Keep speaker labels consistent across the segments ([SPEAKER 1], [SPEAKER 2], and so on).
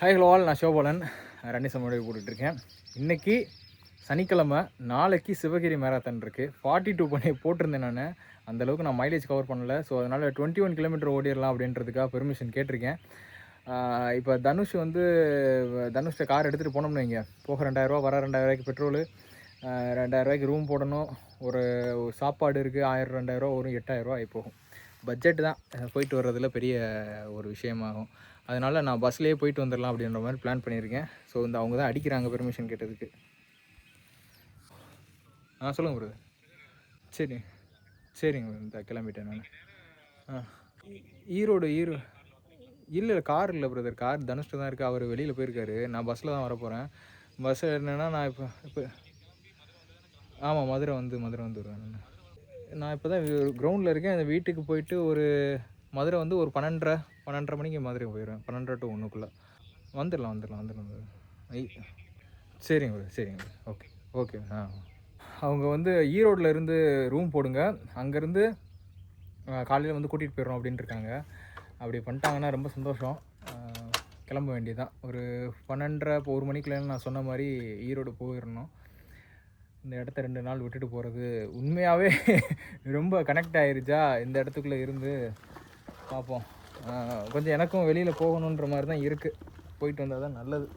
[SPEAKER 1] Hi hello all, நான் Sivabalan runny சமோடைய போட்டுட்ருக்கேன். இன்றைக்கி சனிக்கிழமை, நாளைக்கு சிவகிரி மேரத்தான் இருக்குது. 42 பண்ணி போட்டிருந்தேன் நான். அந்தளவுக்கு நான் மைலேஜ் கவர் பண்ணலை. ஸோ அதனால் 21 கிலோமீட்டர் ஓடிடலாம் அப்படின்றதுக்காக பெர்மிஷன் கேட்டிருக்கேன். இப்போ தனுஷ்ட கார் எடுத்துகிட்டு போனோம்னு வைங்க, போக 2000ரூவா, வர 2000ரூவாய்க்கு பெட்ரோலு, 2000ரூவாய்க்கு ரூம் போடணும், ஒரு சாப்பாடு இருக்குது, 1000 2000ரூவா வரும், 8000ரூவா ஆகி போகும். பட்ஜெட் தான் போயிட்டு வர்றதில் பெரிய ஒரு விஷயமாகும். அதனால் நான் பஸ்லேயே போயிட்டு வந்துடலாம் அப்படின்ற மாதிரி பிளான் பண்ணியிருக்கேன். ஸோ அவங்க தான் அடிக்கிறாங்க பெர்மிஷன் கேட்டதுக்கு. சொல்லுங்கள் பிரதர். சரிங்க இந்த கிளம்பிட்டேன் நான். ஈரோடு இல்லை கார் இல்லை பிரதர், கார் தனுஷ்ட தான் இருக்குது. அவர் வெளியில் போயிருக்காரு. நான் பஸ்ஸில் தான் வரப்போகிறேன். பஸ் என்னென்னா நான் இப்போ ஆமாம், மதுரை வந்துடுவேன் நான் இப்போ தான் கிரவுண்டில் இருக்கேன். அந்த வீட்டுக்கு போயிட்டு மதுரை ஒரு 12:30 மணிக்கு மதுரை போயிடுவேன். 12 to 1 வந்துடலாம். சரிங்க ஓகே. அவங்க ஈரோடில் இருந்து ரூம் போடுங்க, அங்கேருந்து காலையில் கூட்டிகிட்டு போயிடுறோம் அப்படின்ட்டு இருக்காங்க. அப்படி பண்ணிட்டாங்கன்னா ரொம்ப சந்தோஷம். கிளம்ப வேண்டியதுதான். ஒரு 12:30 இப்போ 1 மணிக்குள்ள நான் சொன்ன மாதிரி ஈரோடு போயிடணும். இந்த இடத்த 2 நாள் விட்டுட்டு போகிறது உண்மையாகவே ரொம்ப கனெக்ட் ஆகிருச்சா. இந்த இடத்துக்குள்ளே இருந்து பார்ப்போம். கொஞ்சம் எனக்கும் வெளியில் போகணுன்ற மாதிரி தான் இருக்குது. போயிட்டு வந்தால் தான் நல்லது.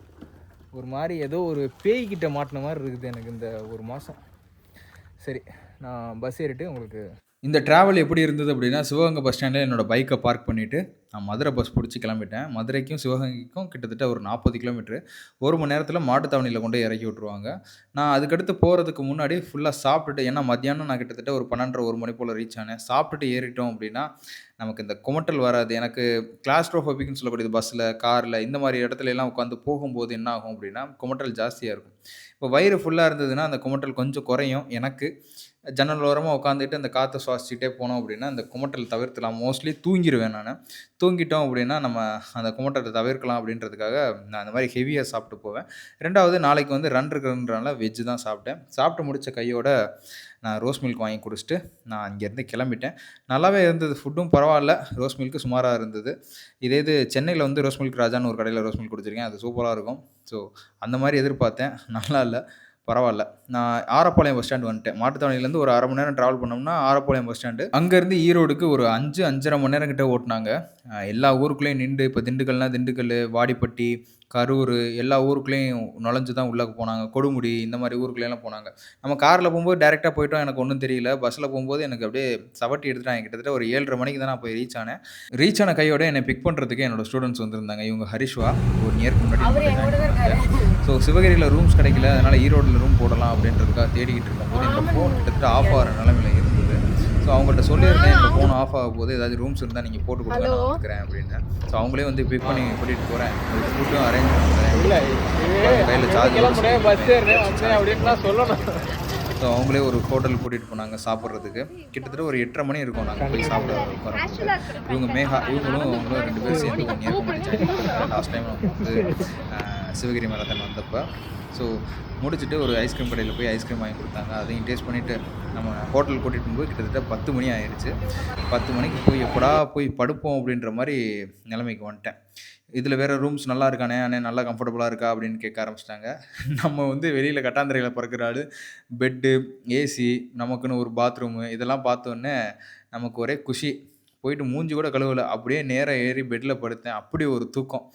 [SPEAKER 1] ஒரு மாதிரி ஏதோ ஒரு பேய்கிட்ட மாட்டின மாதிரி இருக்குது எனக்கு இந்த ஒரு மாதம். சரி, நான் பஸ் ஏறிட்டு உங்களுக்கு
[SPEAKER 2] இந்த ட்ராவல் எப்படி இருந்தது அப்படின்னா, சிவகங்கை பஸ் ஸ்டாண்டில் என்னோடய பைக்கை பார்க் பண்ணிவிட்டு நான் மதுரை பஸ் பிடிச்சி கிளம்பிட்டேன். மதுரைக்கும் சிவகங்கைக்கும் கிட்டத்தட்ட ஒரு 40 கிலோமீட்ரு. 1 மணி நேரத்தில் மாட்டுத்தாவணியில் கொண்டு இறக்கி விட்ருவாங்க. நான் அதுக்கடுத்து போகிறதுக்கு முன்னாடி ஃபுல்லாக சாப்பிட்டுட்டு, ஏன்னா மத்தியானம் நான் கிட்டத்தட்ட ஒரு 12:30 1 மணி போல் ரீச் ஆனேன். சாப்பிட்டுட்டு ஏறிட்டோம் அப்படின்னா நமக்கு இந்த குமட்டல் வராது. எனக்கு கிளாஸ்ட்ரோஃபோபிக்னு சொல்லக்கூடியது பஸ்ஸில், காரில் இந்த மாதிரி இடத்துல எல்லாம் உட்காந்து போகும்போது என்ன ஆகும் அப்படின்னா குமட்டல் ஜாஸ்தியாக இருக்கும். இப்போ வயிறு ஃபுல்லாக இருந்ததுன்னா அந்த குமட்டல் கொஞ்சம் குறையும். எனக்கு ஜன்னல் ஓரமாக உட்காந்துட்டு அந்த காற்றை சுவாசிச்சுட்டே போனோம் அப்படின்னா அந்த குமட்டல் தவிர்த்துலாம். மோஸ்ட்லி தூங்கிடுவேன் நான். தூங்கிட்டோம் அப்படின்னா நம்ம அந்த குமட்டலை தவிர்க்கலாம் அப்படின்றதுக்காக நான் அந்த மாதிரி ஹெவியாக சாப்பிட்டு போவேன். 2வது நாளைக்கு ரன் இருக்கிறதுனால வெஜ்ஜு தான் சாப்பிட்டேன். சாப்பிட்டு முடித்த கையோட நான் ரோஸ் மில்க் வாங்கி குடிச்சிட்டு நான் இங்கேருந்து கிளம்பிட்டேன். நல்லாவே இருந்தது, ஃபுட்டும் பரவாயில்ல, ரோஸ் மில்க்கு சுமாராக இருந்தது. இது சென்னையில் ரோஸ் மில்க் ராஜான்னு ஒரு கடையில் ரோஸ் மில்க் குடிச்சிருக்கேன். அது சூப்பராக இருக்கும். ஸோ அந்த மாதிரி எதிர்பார்த்தேன், நல்லா இல்லை, பரவாயில்ல. நான் ஆரப்பாளையம் பஸ் ஸ்டாண்ட் வந்துட்டேன். மாட்டுத்தாவணிலேருந்து ஒரு 1/2 மணி நேரம் ட்ராவல் பண்ணோம்னா ஆரப்பாளையம் பஸ் ஸ்டாண்டு. அங்கேருந்து ஈரோடுக்கு ஒரு 5-5.5 மணி நேரம் கிட்ட ஓட்டினாங்க. எல்லா ஊருக்குள்ளேயும் நின்று, இப்போ திண்டுக்கல்னா திண்டுக்கல், வாடிப்பட்டி, கரூர், எல்லா ஊருக்குள்ளேயும் நுழைஞ்சு தான் உள்ளே போனாங்க. கொடுமுடி இந்த மாதிரி ஊருக்குள்ளேலாம் போனாங்க. நம்ம காரில் போகும்போது டேரெக்டாக போயிட்டோம், எனக்கு ஒன்றும் தெரியல. பஸ்ஸில் போகும்போது எனக்கு அப்படியே சவட்டி எடுத்துட்டாங்க. கிட்டத்தட்ட ஒரு 7:30 மணிக்கு தான் நான் போய் ரீச் ஆனேன். ரீச் ஆன கையோட என்னை பிக் பண்ணுறதுக்கு என்னோட ஸ்டூடெண்ட்ஸ் வந்திருந்தாங்க. இவங்க ஹரிஷ்வா, 1 இயருக்கு முன்னாடி. ஸோ சிவகிரியில் ரூம்ஸ் கிடைக்கல, அதனால் ஈரோடில் ரூம் போடலாம் அப்படின்றதுக்காக தேடிக்கிட்டு இருக்கும்போது என்னோட ஃபோன் கிட்டத்தட்ட ஆஃப் ஆகிற நிலமையில் இருந்தது. ஸோ அவங்கள்ட்ட சொல்லியிருந்தேன், என்னோட ஃபோன் ஆஃப் ஆகும் போது ஏதாவது ரூம்ஸ் இருந்தால் நீங்கள் போட்டு கொடுங்க, நான் வந்துக்கிறேன் அப்படின்னு. ஸோ அவங்களே பிக் பண்ணி கூட்டிகிட்டு போகிறேன், ஃபுட்டும் அரேஞ்ச் பண்ணுறேன், கையில் சார்ஜ்
[SPEAKER 1] அப்படின்னு சொல்லணும்.
[SPEAKER 2] ஸோ அவங்களே ஒரு ஹோட்டல் கூட்டிகிட்டு போனாங்க சாப்பிட்றதுக்கு. கிட்டத்தட்ட ஒரு 8:30 மணி இருக்கும் நாங்கள் போய் சாப்பிட உட்காரும்போது. இவங்களும் 2 பேரும் சேர்ந்து 1 இயர் பண்ணிச்சாங்க. லாஸ்ட் டைம் நம்ம சிவகிரி மேரத்தான் வந்தப்போ. ஸோ முடிச்சுட்டு ஒரு ஐஸ்கிரீம் கடையில் போய் ஐஸ்கிரீம் வாங்கி கொடுத்தாங்க. அதையும் டேஸ்ட் பண்ணிவிட்டு நம்ம ஹோட்டல் கூட்டிகிட்டு போகும்போது கிட்டத்தட்ட 10 மணி ஆயிடுச்சு. 10 மணிக்கு போய் எப்படா போய் படுப்போம் அப்படின்ற மாதிரி நிலைமைக்கு வந்துட்டேன். இதில் வேறு ரூம்ஸ் நல்லா இருக்கானே, அண்ணே நல்லா கம்ஃபர்டபுளாக இருக்கா அப்படின்னு கேட்க ஆரம்பிச்சிட்டாங்க. நம்ம வெளியில் கட்டாந்தரையில் பறக்கிற ஆள், பெட்டு, ஏசி, நமக்குன்னு ஒரு பாத்ரூமு, இதெல்லாம் பார்த்தோன்னே நமக்கு ஒரே குஷி. போயிட்டு மூஞ்சி கூட கழுவலை, அப்படியே நேராக ஏறி பெட்டில் படுத்தேன். அப்படி ஒரு தூக்கம்.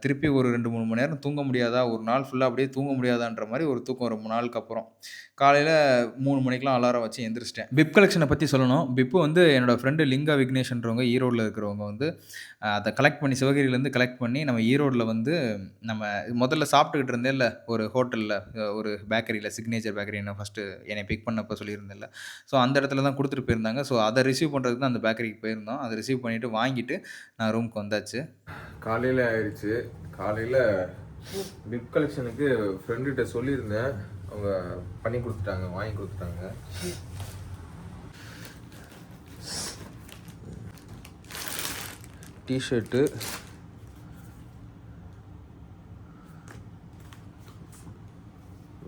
[SPEAKER 2] திருப்பி ஒரு 2-3 மணி நேரம் தூங்க முடியாதா, ஒரு நாள் ஃபுல்லாக அப்படியே தூங்க முடியாதான்ற மாதிரி ஒரு தூக்கம் ரொம்ப நாளுக்கு அப்புறம். காலையில் 3 மணிக்கெலாம் அலாரம் வச்சு எந்திரிச்சிட்டேன். பிப் கலெக்ஷனை பற்றி சொல்லணும். பிப்பு என்னோடய ஃப்ரெண்டு லிங்கா விக்னேஷ்ன்றவங்க, ஈரோடில் இருக்கிறவங்க அதை கலெக்ட் பண்ணி, சிவகிரியிலேருந்து கலெக்ட் பண்ணி நம்ம ஈரோடில் நம்ம முதல்ல சாப்பிட்டுக்கிட்டு இருந்தேன்ல ஒரு ஹோட்டலில், ஒரு பேக்கரியில், சிக்னேச்சர் பேக்கரின்னு ஃபஸ்ட்டு என்னை பிக் பண்ணப்போ சொல்லியிருந்தேன்ல. ஸோ அந்த இடத்துல தான் கொடுத்துட்டு போயிருந்தாங்க. ஸோ அதை ரிசீவ் பண்ணுறதுக்கு தான் அந்த பேக்கரிக்கு போயிருந்தோம். அதை ரிசீவ் பண்ணிவிட்டு வாங்கிட்டு நான் ரூமுக்கு வந்தாச்சு.
[SPEAKER 3] காலையில் ஆயிடுச்சு. காலையில் பிப் கலெக்ஷனுக்கு ஃப்ரெண்டுகிட்ட சொல்லியிருந்தேன், அவங்க பண்ணி கொடுத்துட்டாங்க, வாங்கி கொடுத்துட்டாங்க. டிஷர்ட்டு,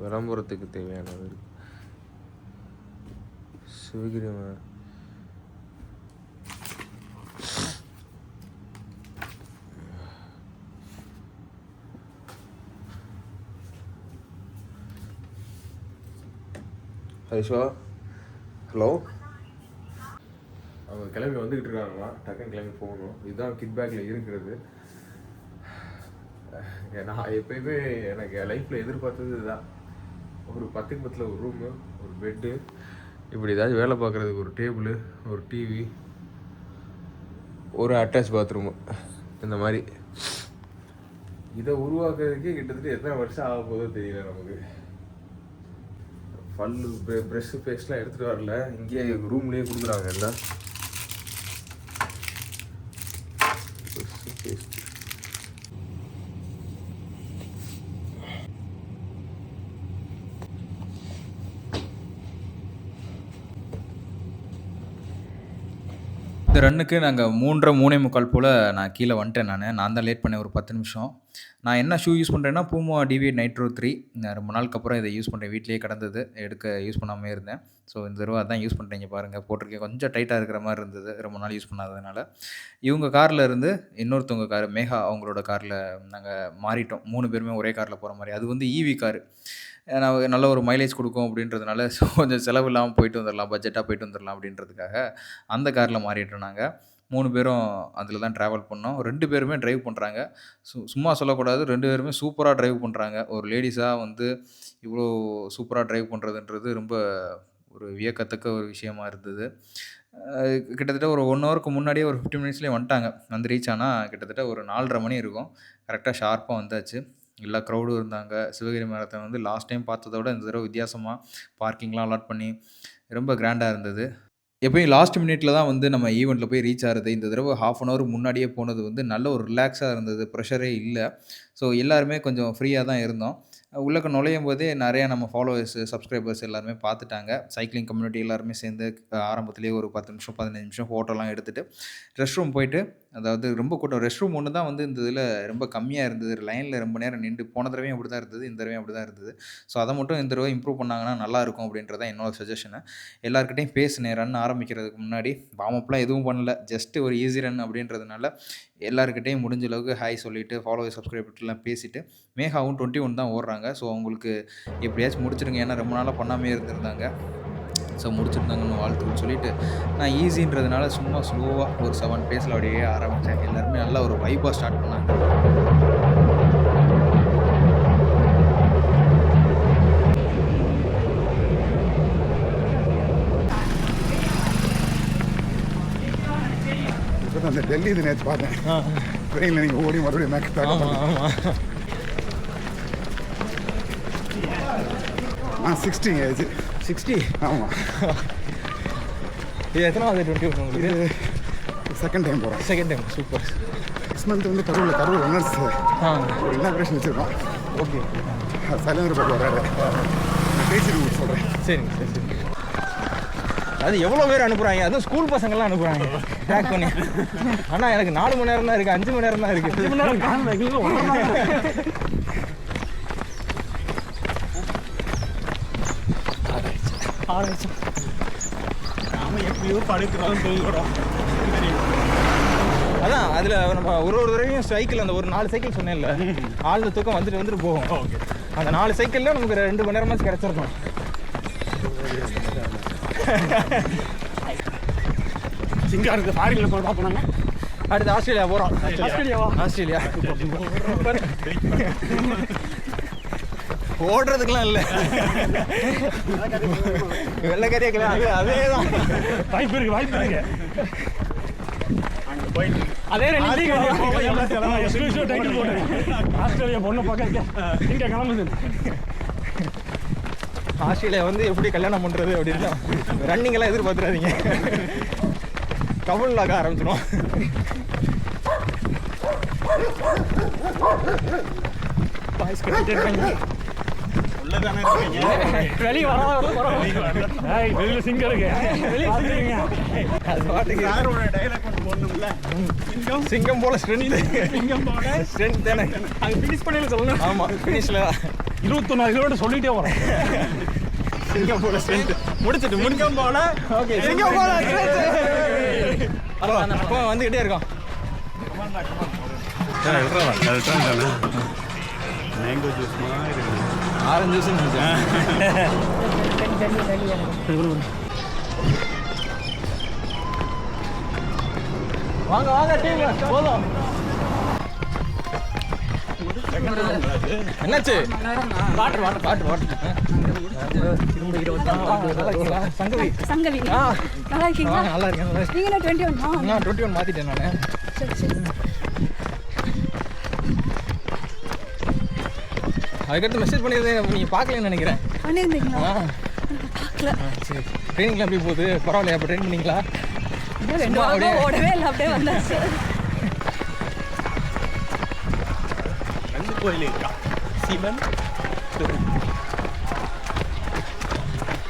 [SPEAKER 3] விளம்பரத்துக்கு தேவையானது, சிவகிரி ஐஷா ஹலோ. அவங்க கிளம்பி வந்துக்கிட்டு இருக்காங்களா, டக்குன்னு கிளம்பி போகணும். இதுதான் கிட் பேக்கில் இருக்கிறது. நான் எப்பயுமே எனக்கு என் லைஃப்பில் எதிர்பார்த்தது இதுதான். ஒரு 10க்கு 10 ஒரு ரூமு, ஒரு பெட்டு, இப்படி ஏதாச்சும் வேலை பார்க்குறதுக்கு ஒரு டேபிள், ஒரு டிவி, ஒரு அட்டாச் பாத்ரூமு, இந்த மாதிரி. இதை உருவாக்குறதுக்கே கிட்டத்தட்ட எத்தனை வருஷம் ஆக போதோ தெரியல நமக்கு. பல்லு ப்ரெஷ்ஷு பேஸ்ட்லாம் எடுத்துகிட்டு வரல, இங்கேயே ரூம்லேயே கொடுக்குறாங்க எல்லாம். ப்ரெஷ்ஷு பேஸ்ட்
[SPEAKER 2] இந்த ரன்னுக்கு நாங்கள் 3:45 போல் நான் கீழே வந்துட்டேன். நான் தான் லேட் பண்ணேன் ஒரு 10 நிமிஷம். நான் என்ன ஷூ யூஸ் பண்ணுறேன்னா பூமா டிவியேட் நைட்ரோ 3. நான் ரொம்ப நாளுக்கு அப்புறம் இதை யூஸ் பண்ணுறேன். வீட்லேயே கிடந்தது, எடுக்க யூஸ் பண்ணாமல் இருந்தேன். ஸோ இந்த தடவை அதான் யூஸ் பண்ணுறீங்க பாருங்கள், போட்டிருக்கேன். கொஞ்சம் டைட்டாக இருக்கிற மாதிரி இருந்தது ரொம்ப நாள் யூஸ் பண்ணாததுனால. இவங்க காரில் இருந்து இன்னொருத்தவங்க கார், மேகா, அவங்களோட காரில் நாங்கள் மாறிட்டோம். 3 பேருமே ஒரே காரில் போகிற மாதிரி. அது வந்து ஈவி காரு, நான் நல்ல ஒரு மைலேஜ் கொடுக்கும் அப்படின்றதுனால கொஞ்சம் செலவு இல்லாமல் போயிட்டு வந்துடலாம், பட்ஜெட்டாக போயிட்டு வந்துடலாம் அப்படின்றதுக்காக அந்த காரில் மாறிட்டோம் நாங்கள். 3 பேரும் அதில் தான் ட்ராவல் பண்ணோம். 2 பேருமே ட்ரைவ் பண்ணுறாங்க. சும்மா சொல்லக்கூடாது, 2 பேருமே சூப்பராக ட்ரைவ் பண்ணுறாங்க. ஒரு லேடிஸாக வந்து இவ்வளோ சூப்பராக ட்ரைவ் பண்ணுறதுன்றது ரொம்ப ஒரு வியக்கத்தக்க ஒரு விஷயமா இருந்தது. கிட்டத்தட்ட ஒரு 1 ஹவருக்கு முன்னாடியே ஒரு 15 மினிட்ஸ்லேயே வந்துட்டாங்க. வந்து ரீச் ஆனால் கிட்டத்தட்ட ஒரு 4:30 மணி இருக்கும். கரெக்டாக ஷார்ப்பாக வந்தாச்சு. எல்லா க்ரௌடும் இருந்தாங்க. சிவகிரி மாரத்தான் வந்து லாஸ்ட் டைம் பார்த்ததை விட இந்த தடவை வித்தியாசமாக பார்க்கிங்லாம் அலாட் பண்ணி ரொம்ப கிராண்டாக இருந்தது. எப்பயும் லாஸ்ட் மினிட்ல தான் வந்து நம்ம ஈவெண்ட்டில் போய் ரீச் ஆகிறது. இந்த தடவை 1/2 ஹவர் முன்னாடியே போனது வந்து நல்ல ஒரு ரிலாக்ஸாக இருந்தது, ப்ரெஷரே இல்லை. ஸோ எல்லாருமே கொஞ்சம் ஃப்ரீயாக தான் இருந்தோம். உள்ளக்க நுழையும் போதே நிறையா நம்ம ஃபாலோவர்ஸு, சப்ஸ்கிரைபர்ஸ் எல்லாருமே பார்த்துட்டாங்க. சைக்கிளிங் கம்யூனிட்டி எல்லாருமே சேர்ந்து ஆரம்பத்துலேயே ஒரு 10 நிமிஷம் 15 நிமிஷம் ஃபோட்டோலாம் எடுத்துகிட்டு ரெஸ்ட் ரூம் போயிட்டு, அதாவது ரொம்ப கூட்டம், ரெஸ்ட் ரூம் ஒன்று தான் வந்து இந்த இதில் ரொம்ப கம்மியாக இருந்தது. லைனில் ரொம்ப நேரம் நின்று, போன தடவையும் அப்படி தான் இருந்தது, இந்த தடவையும் அப்படி தான் இருந்தது. ஸோ அதை மட்டும் இந்த தடவை இம்ப்ரூவ் பண்ணாங்கன்னா நல்லாயிருக்கும் அப்படின்றதான் என்னோட சஜஷனு. எல்லாருக்கிட்டையும் பேசினேன் ரன் ஆரம்பிக்கிறதுக்கு முன்னாடி. வார்ம்அப்லாம் எதுவும் பண்ணல, ஜஸ்ட்டு ஒரு ஈஸி ரன் அப்படின்றதுனால எல்லாருக்கிட்டையும் முடிஞ்ச அளவுக்கு ஹாய் சொல்லிவிட்டு ஃபாலோவர் சப்ஸ்கிரைபர்லாம் பேசிவிட்டு, மேகாவும் 21 தான் ஓடுறாங்க. ஸோ அவங்களுக்கு எப்படியாச்சும் முடிச்சிடுங்க, ஏன்னா ரொம்ப நாளாக பண்ணாமே இருந்திருந்தாங்க. ஸோ முடிச்சிருந்தாங்கன்னு வாழ்த்துக்கள் சொல்லிவிட்டு நான் ஈஸின்றதுனால சும்மா ஸ்லோவாக ஒரு 7 பேஸில் அப்படியே ஆரம்பித்தேன். எல்லாருமே நல்லா ஒரு வைப்பாக ஸ்டார்ட் பண்ணாங்க.
[SPEAKER 4] அந்த டெல்லி இது நேற்று பார்த்தேன், ட்ரெயினில் நீங்கள் ஓடி மறுபடியும் மேக்கப் பேக். 60 ஏஜ். 60? ஆமாம்.
[SPEAKER 1] இது எத்தனாவது 21 உங்களுக்கு?
[SPEAKER 4] செகண்ட் டைம் போகிறோம்.
[SPEAKER 1] Second time, super.
[SPEAKER 4] 6 மந்த் வந்து கரூர் ரன்னர்ஸ் ஒரு இனாக்ரேஷன் வச்சுருக்கோம்.
[SPEAKER 1] ஓகே,
[SPEAKER 4] சைலேந்திர பாபு வர்றாரு, நான் பேசிட்டு சொல்கிறேன்.
[SPEAKER 1] சரிங்க சரி சரி. அது எவ்வளோ பேர் அனுப்புகிறாங்க, அதுவும் ஸ்கூல் பசங்கள்லாம் அனுப்புகிறாங்க பேக் பண்ணி. ஆனால் எனக்கு 4 மணி நேரம் தான் இருக்குது, 5 மணி நேரம் தான் இருக்குது. 5 மணி நேரம் அதான் அதில் நம்ம ஒரு தடவையும் சைக்கிள், அந்த ஒரு 4 சைக்கிள் சொன்னேன்ல, ஆழ்ந்த தூக்கம் வந்துட்டு போகும். அந்த 4 சைக்கிளில் நமக்கு 2 மணி நேரமாச்சு கிடச்சிருக்கோம்.
[SPEAKER 4] சிங்காருக்கு ஃபாரினில் போய் பார்ப்போம்.
[SPEAKER 1] அடுத்து ஆஸ்திரேலியா போகிறோம். ஆஸ்திரேலியா ஓடுறதுக்கெலாம் இல்லை, வெள்ளைக்கறியாக்கலாம். அதே தான்
[SPEAKER 4] வாய்ப்பு இருக்கு.
[SPEAKER 1] அதே
[SPEAKER 4] ஆஸ்திரேலியா பொண்ணு பார்க்க இங்கே கிளம்புது.
[SPEAKER 1] ஆஸ்திரேலியா வந்து எப்படி கல்யாணம் பண்ணுறது அப்படின்னா ரன்னிங்கெல்லாம் எதிர்பார்த்துறாதீங்க, கவுல் ஆக ஆரம்பிச்சிடும். வெளியே வெளியில சிங்கம் இருக்கு, சிங்கம் போல ஸ்ட்ரென்த் தானே. அங்கே ஃபினிஷ் பண்ணல சொல்லணும். ஆமாம், ஃபினிஷில்
[SPEAKER 4] 21 கிலோமீட்டர் சொல்லிட்டே வரோம்.
[SPEAKER 1] சிங்கம் போல ஸ்ட்ரென்த் முடிச்சிட்டு போல. ஓகே, சிங்கம் போல அப்போ வந்துக்கிட்டே இருக்கோம்.
[SPEAKER 5] மேங்கோ ஜூஸ் மாதிரி
[SPEAKER 2] ஆரஞ்சு ஜூஸ்
[SPEAKER 1] வாங்க வாங்க டீம் போதும். என்னாச்சு? Water water water water. Sangavi
[SPEAKER 6] Sangavi நல்லா இருக்கீங்களா?
[SPEAKER 1] நல்லா இருக்கேன்.
[SPEAKER 6] நீங்க 21
[SPEAKER 1] நான் 21 மாத்திட்டேன் நான்.
[SPEAKER 6] சரி சரி.
[SPEAKER 1] அதுக்கடுத்து மெசேஜ் பண்ணியிருந்தேன், நீங்கள் பார்க்கலன்னு நினைக்கிறேன்.
[SPEAKER 6] பண்ணியிருந்தீங்களா? பார்க்கல.
[SPEAKER 1] சரி, ட்ரெயினிங்லாம் எப்படி போகுது? பரவாயில்லையா? அப்போ ட்ரெயின் பண்ணிங்களா?
[SPEAKER 6] 2 வாரம் ஓடவே இல்லை, அப்படியே வந்தாச்சு.
[SPEAKER 5] ரெண்டு கோயில் இருக்கா, சிவன்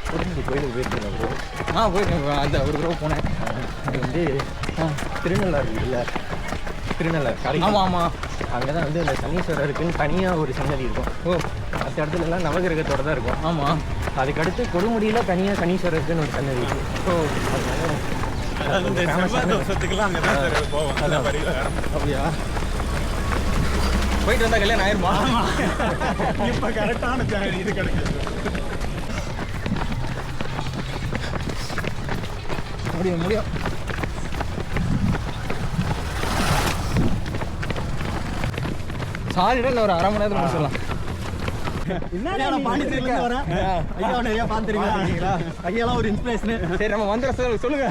[SPEAKER 5] கோயிலுக்கு போயிருக்கீங்க ப்ரோ?
[SPEAKER 1] போயிருக்கேன், அந்த ஒரு தடவை போனேன்.
[SPEAKER 5] அது வந்து திருநள்ளாறு இருக்குல்ல, திருநள்ளாறு கரைக்கு.
[SPEAKER 1] ஆமாம் ஆமாம்,
[SPEAKER 5] அங்கே தான் வந்து அந்த சனீஸ்வரருக்குன்னு தனியாக ஒரு சன்னதி இருக்கும். மற்ற இடத்துலலாம் நவகிரகத்தோட தான் இருக்கும்.
[SPEAKER 1] ஆமாம்.
[SPEAKER 5] அதுக்கடுத்து கொடுமுடியில் தனியாக சனீஸ்வரருக்குன்னு ஒரு சன்னதி இருக்குது.
[SPEAKER 1] அப்படியா? போயிட்டு வந்தால் கல்யாணம் ஆயிருமா?
[SPEAKER 5] இப்போ கரெக்டான இது கிடைக்கும்.
[SPEAKER 1] முடியும் முடியும். சாரிடா, இல்லை ஒரு அரை மணி நேரத்தில் முடிச்சிடலாம்.
[SPEAKER 5] ஐயாலாம் ஒரு இன்ஸ்பிரேஷனு.
[SPEAKER 1] சரி, நம்ம வந்துடுற சொல்லுங்க.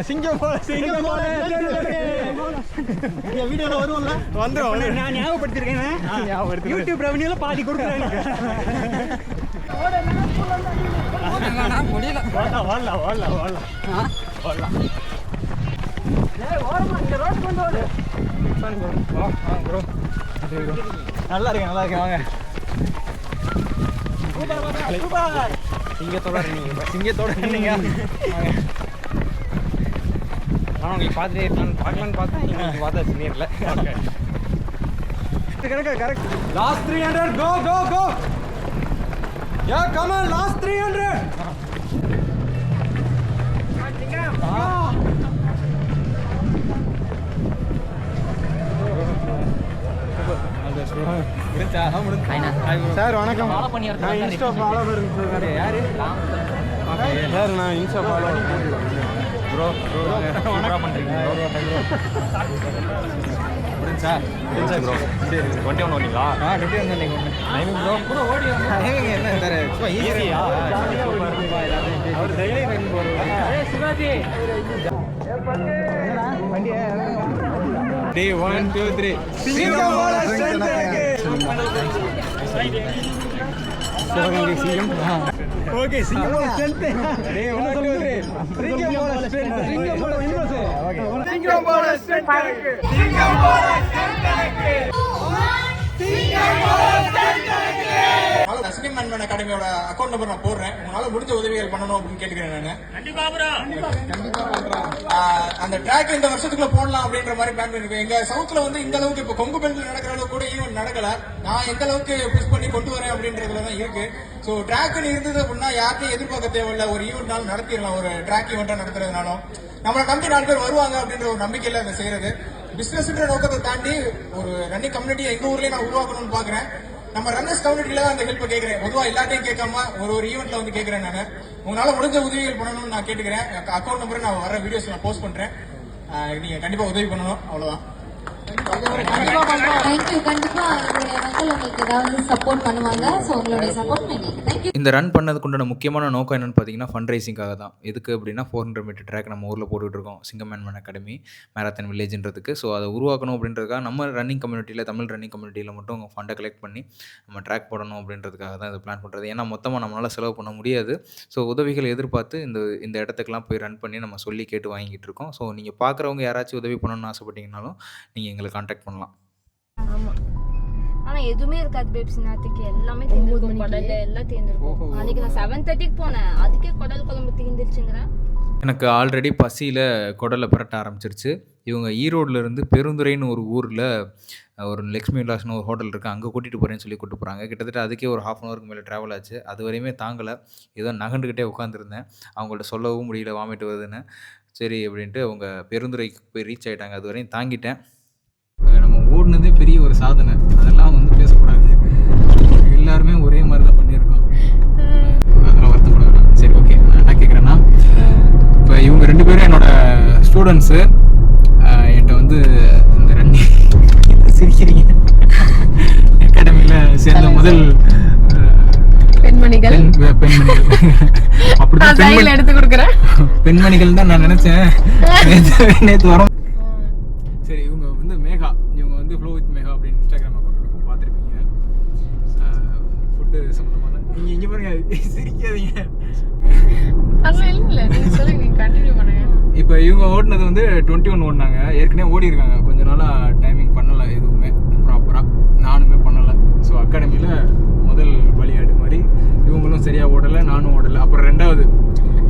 [SPEAKER 1] சிங்கம் போல சிங்கம் போல
[SPEAKER 5] வீடியோவில் வருவோம்ல,
[SPEAKER 1] வந்துடும்.
[SPEAKER 5] நான் ஞாபகப்படுத்திருக்கேன். யூடியூப் ரெவன்யூல பாதி கொடுக்குறேன்.
[SPEAKER 6] முடியல.
[SPEAKER 1] நல்லா இருக்கேன், நல்லா இருக்கேன். வாங்க.
[SPEAKER 5] சிங்கத்தோட நீங்க
[SPEAKER 1] சிங்கத்தோட நின்னீங்க.
[SPEAKER 5] ஆனால் உங்களுக்கு பார்த்துட்டே இருக்கான்னு பார்க்கலான்னு பார்த்தா நீங்கள் பார்த்தா சீனியரில்.
[SPEAKER 1] Correct correct. Last 300. Go go go. Yeah come on, last 300.
[SPEAKER 5] Sir வணக்கம். நான் இன்ஸ்டா ஃபாலோவர் சார். யாரு சார்? நான் இன்ஸ்டா ஃபாலோவர்.
[SPEAKER 1] ப்ரோ வணக்கம் பண்ணுறீங்க சார்?
[SPEAKER 5] ப்ரோ சரி 21 வந்தீங்களா?
[SPEAKER 1] 21 வந்தீங்க. டைமிங் ப்ரோ கூட ஓடி டைமிங் என்ன சார்? சும்மா ஈஸியா அவர் டெய்லி டைம் போடுவாங்க. சிவாஜி வண்டியே. டே 1 2 3 சிங்கம் போல ஸ்ட்ரென்த். ஓகே, சிங்கம் போல ஸ்ட்ரென்த். டே 1 2 3 சிங்கம் போல ஸ்ட்ரென்த். சிங்கம் போல ஸ்ட்ரென்த். ஓகே, சிங்கம் போல ஸ்ட்ரென்த். சிங்கம் போல ஸ்ட்ரென்த். சிங்கம் போல ஸ்ட்ரென்த்.
[SPEAKER 7] சிங்கம் மேன் அகாடமியோட அக்கௌண்ட் நம்பர் நான் போடுறேன். உங்களால முடிஞ்ச உதவிகள் பண்ணணும் அப்படின்னு கேட்டுக்கிறேன். நான் கண்டிப்பா அந்த ட்ராக் இந்த வருஷத்துக்குள்ள போடலாம் அப்படின்ற மாதிரி பிளான் பண்ணிருக்கேன். எங்க சவுத்துல வந்து இந்த அளவுக்கு இப்ப கொங்கு பெல்ட்ல நடக்கிற அளவுக்கு கூட ஈவென்ட் நடக்கல. நான் எந்த அளவுக்கு புஷ் பண்ணி கொண்டு வரேன் அப்படின்றதுலதான் இருக்கு. சோ ட்ராக்னு இருந்தது அப்படின்னா யார்ட்டையும் எதிர்பார்க்க தேவையில்லை. ஒரு ஈவெண்ட்னாலும் நடத்திடலாம், ஒரு ட்ராக் ஈவெண்டா நடத்துறதுனாலும் நம்மளை நம்பி 4 பேர் வருவாங்க அப்படின்ற ஒரு நம்பிக்கையில அதை செய்யறது. பிசினஸ்ன்ற நோக்கத்தை தாண்டி ஒரு ரன்னிங் கம்யூனிட்டியை எங்க ஊர்லயே நான் உருவாக்கணும்னு பாக்குறேன். நம்ம ரன்னர்ஸ் கம்யூனிட்டியில தான் அந்த ஹெல்ப் கேட்கிறேன். பொதுவா எல்லாத்தையும் கேட்காம ஒரு ஈவெண்ட்ல வந்து கேட்கிறேன். நான் உங்களால முடிஞ்ச உதவிகள் பண்ணணும்னு நான் கேட்டுக்கிறேன். அக்கௌண்ட் நம்பரை நான் வர வீடியோஸ் நான் போஸ்ட் பண்றேன். நீங்க கண்டிப்பா உதவி பண்ணணும், அவ்வளவுதான்.
[SPEAKER 8] தேங்க்யூ. கண்டிப்பா உங்களுடைய மக்கள் உங்களுக்கு ஏதாவது சப்போர்ட் பண்ணுவாங்க. ஸோ உங்களுடைய சப்போர்ட் எங்களுக்கு தேங்க்யூ.
[SPEAKER 2] இந்த ரன் பண்ணதுக்குண்டான முக்கியமான நோக்கம் என்னென்னு பார்த்தீங்கன்னா ஃபண்ட் ரைசிங்காக தான். எதுக்கு அப்படின்னா 400 மீட்டர் ட்ராக் நம்ம ஊரில் போட்டுட்ருக்கோம், சிங்கம் மேன் அகாடமி மேரத்தான் வில்லேஜ்ன்றதுக்கு. ஸோ அதை உருவாக்கணும் அப்படின்றதுக்காக நம்ம ரன்னிங் கம்யூனிட்டியில், தமிழ் ரன்னிங் கம்யூனிட்டியில் மட்டும் ஃபண்டை கலெக்ட் பண்ணி நம்ம ட்ராக் போடணும் அப்படின்றதுக்காக தான் இது பிளான் பண்ணுறது. ஏன்னா மொத்தமாக நம்மளால் செலவு பண்ண முடியாது. ஸோ உதவிகள் எதிர்பார்த்து இந்த இடத்துக்கெல்லாம் போய் ரன் பண்ணி நம்ம சொல்லி கேட்டு வாங்கிட்டு இருக்கோம். ஸோ நீங்கள் பார்க்குறவங்க யாராச்சும் உதவி பண்ணணும்னு ஆசைப்பட்டீங்கனாலும் நீங்கள் எங்களை கான்டாக்ட் பண்ணலாம்.
[SPEAKER 9] ஆமாம், ஆனால் எதுவுமே இருக்காது பேப்ஸ். நேரத்துக்கு எல்லாமே தீர்ந்துருக்கும், குடல் எல்லாம் தீர்ந்துருக்கும். அன்றைக்கி நான் 7:30க்கு போனேன், அதுக்கே குடல் குழம்பு தீர்ந்துருச்சுங்கிறேன்.
[SPEAKER 2] எனக்கு ஆல்ரெடி பசியில் குடலை புரட்ட ஆரம்பிச்சிருச்சு. இவங்க ஈரோடுலேருந்து பெருந்துறைன்னு ஒரு ஊரில் ஒரு லக்ஷ்மி விலாஸ்னு ஒரு ஹோட்டல் இருக்குது, அங்கே கூட்டிகிட்டு போகிறேன்னு சொல்லி கூப்பிட்டு போகிறாங்க. கிட்டத்தட்ட அதுக்கே ஒரு 1/2 hourக்கு மேலே ட்ராவல் ஆச்சு. அது வரையுமே தாங்கலை, ஏதோ நகண்டுக்கிட்டே உட்காந்துருந்தேன். அவங்கள்ட்ட சொல்லவும் முடியல வாமிட்டு வருதுன்னு. சரி அப்படின்ட்டு அவங்க பெருந்துறைக்கு போய் ரீச் ஆகிட்டாங்க. அது வரையும் தாங்கிட்டேன். நம்ம ஓடினதே பெரிய ஒரு சாதனை, அதெல்லாம் வந்து பேசக்கூடாது.
[SPEAKER 1] முதல்
[SPEAKER 10] பெண்மணிகள்
[SPEAKER 1] பெண்மணிகள் அப்படிதான்
[SPEAKER 10] கையில் எடுத்து கொடுக்குறேன்.
[SPEAKER 1] பெண்மணிகள் தான் நான் நினைச்சேன். நேற்று வரோம். சரி, இவங்க வந்து மேகா, இவங்க வந்து ஃப்ளோ வித் மேகா அப்படின்னு இன்ஸ்டாகிராம் அக்கௌண்ட் இருக்கும், பார்த்துருப்பீங்க. ஃபுட்டு சம்மந்தமான நீங்கள் இங்கே பாருங்க, சிரிக்காதீங்க.
[SPEAKER 10] அதெல்லாம் இல்லை, நீங்கள் சொல்லுங்க, நீங்கள் கண்டினியூ பண்ணுங்க.
[SPEAKER 1] இப்போ இவங்க ஓடினது வந்து 21 ஓடினாங்க. ஏற்கனவே ஓடி இருக்காங்க, கொஞ்ச நாளாக டைமிங் பண்ணலை, எதுவுமே ப்ராப்பராக நானுமே பண்ணலை. ஸோ அகாடமியில் முதல் பலியாடு மாதிரி இவங்களும் சரியாக ஓடலை, நானும் ஓடலை. அப்புறம் ரெண்டாவது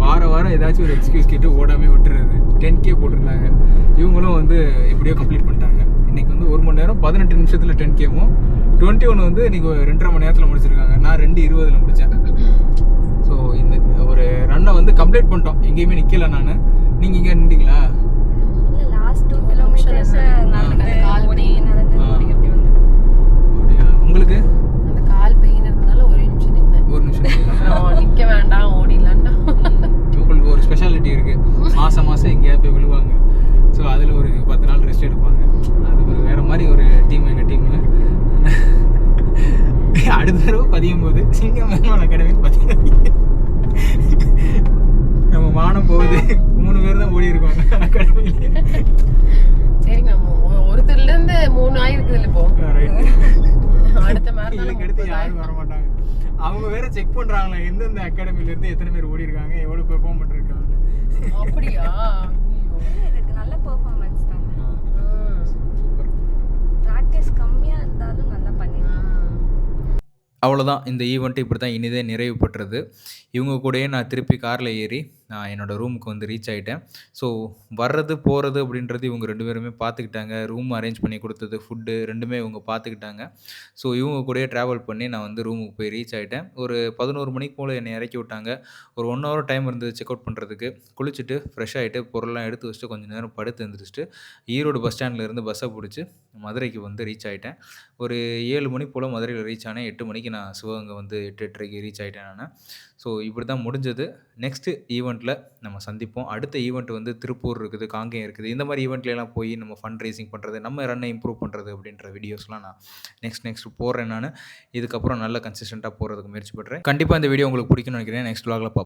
[SPEAKER 1] வாரம் ஏதாச்சும் ஒரு எக்ஸ்கியூஸ் கேட்டு ஓடாமே விட்டுறது. 10K போட்டிருந்தாங்க, இவங்களும் வந்து எப்படியோ கம்ப்ளீட் பண்ணிட்டாங்க. இன்றைக்கி வந்து 1 மணி நேரம் 18 நிமிஷத்தில் 10Kவும் 21 வந்து இன்றைக்கி 2.5 மணி நேரத்தில் முடிச்சிருக்காங்க. நான் 2:20 முடித்தேன். ஸோ இந்த ஒரு ரன்னை வந்து கம்ப்ளீட் பண்ணிட்டோம். எங்கேயுமே நிற்கல நான். நீங்கள் இங்கே நின்றீங்களா?
[SPEAKER 9] இல்ல லாஸ்ட் 2 கிலோமீட்டர்ஸ் நடந்து ஓடி அப்படி வந்து.
[SPEAKER 1] அப்படியா? உங்களுக்கு
[SPEAKER 10] அந்த கால் பெயின் இருந்தனால ஒரே நிமிஷம் நின்னேன்.
[SPEAKER 1] ஒரு நிமிஷம்
[SPEAKER 10] நிற்க வேண்டாம், ஓடிடலான்டா.
[SPEAKER 1] இவங்களுக்கு ஒரு ஸ்பெஷாலிட்டி இருக்குது. மாதம் எங்கேயாவது போய் விழுவாங்க. ஸோ அதில் ஒரு 10 நாள் ரெஸ்ட் எடுப்பாங்க. அது ஒரு வேறு மாதிரி ஒரு டீம், எங்கள் டீமு. அடுத்த தடவை 19 சிங்கம் மேம்பால் அகாடமின்னு பார்த்தீங்கன்னா நம்ம மானம் போகுது. 3 பேர் தான் ஓடி இருக்காங்க அகாடமியிலே.
[SPEAKER 10] சரிங்க, ஒருத்தர்லேருந்து 3 ஆயிருக்குது இப்போ. அடுத்த
[SPEAKER 1] இதுக்கு அடுத்து யாரும் வர மாட்டாங்க. அவங்க வேற செக் பண்ணுறாங்களா எந்தெந்த அகாடமிலேருந்து எத்தனை பேர் ஓடி இருக்காங்க, எவ்வளோ பெர்ஃபார்ம் இருக்காங்க.
[SPEAKER 10] அப்படியா?
[SPEAKER 9] இதுக்கு நல்ல பெர்ஃபார்மன்ஸ் தாங்க. ப்ராக்டிஸ் கம்மியாக இருந்தாலும் நல்லா பண்ணிருக்காங்க.
[SPEAKER 2] அவ்வளோதான், இந்த ஈவெண்ட்டு இப்படி தான் இனிதே நிறைவு பெற்றது. இவங்க கூடயே நான் திருப்பி காரில் ஏறி நான் என்னோடய ரூமுக்கு வந்து ரீச் ஆகிட்டேன். ஸோ வர்றது போகிறது அப்படின்றது இவங்க 2 பேருமே பார்த்துக்கிட்டாங்க. ரூம் அரேஞ்ச் பண்ணி கொடுத்தது, ஃபுட்டு 2மே இவங்க பார்த்துக்கிட்டாங்க. ஸோ இவங்க கூடயே ட்ராவல் பண்ணி நான் வந்து ரூமுக்கு போய் ரீச் ஆகிட்டேன். ஒரு 11 மணிக்கு போல் என்னை இறக்கி விட்டாங்க. ஒரு 1 ஹவர் டைம் இருந்தது செக் அவுட் பண்ணுறதுக்கு. குளிச்சுட்டு ஃப்ரெஷ் ஆகிட்டு பொருள்லாம் எடுத்து வச்சுட்டு கொஞ்சம் நேரம் படுத்து எழுந்திரிச்சிட்டு ஈரோடு பஸ் ஸ்டாண்ட்லேருந்து பஸ்ஸை பிடிச்சி மதுரைக்கு வந்து ரீச் ஆகிட்டேன். ஒரு 7 மணி போல் மதுரையில் ரீச் ஆனேன். 8 மணிக்கு நான் சிவகங்கை வந்து 8:30க்கு ரீச் ஆகிட்டேன் நான். ஸோ இப்படி தான் முடிஞ்சது. நெக்ஸ்ட்டு ஈவெண்ட்டில் நம்ம சந்திப்போம். அடுத்த ஈவெண்ட் வந்து திருப்பூர் இருக்குது, காங்கேயம் இருக்குது. இந்த மாதிரி ஈவெண்ட்லாம் போய் நம்ம ஃபண்ட் ரைசிங் பண்ணுறது, நம்ம ரன்னை இம்ப்ரூவ் பண்ணுறது அப்படின்ற வீடியோஸ்லாம் நான் நெக்ஸ்ட் போடுறேன் நான். இதுக்கப்புறம் நல்ல கன்சிஸ்டண்ட்டாக போகிறதுக்கு முயற்சி பண்ணுறேன். கண்டிப்பாக இந்த வீடியோ உங்களுக்கு பிடிக்கும்னு நினைக்கிறேன். நெக்ஸ்ட் vlogல பார்ப்போம்.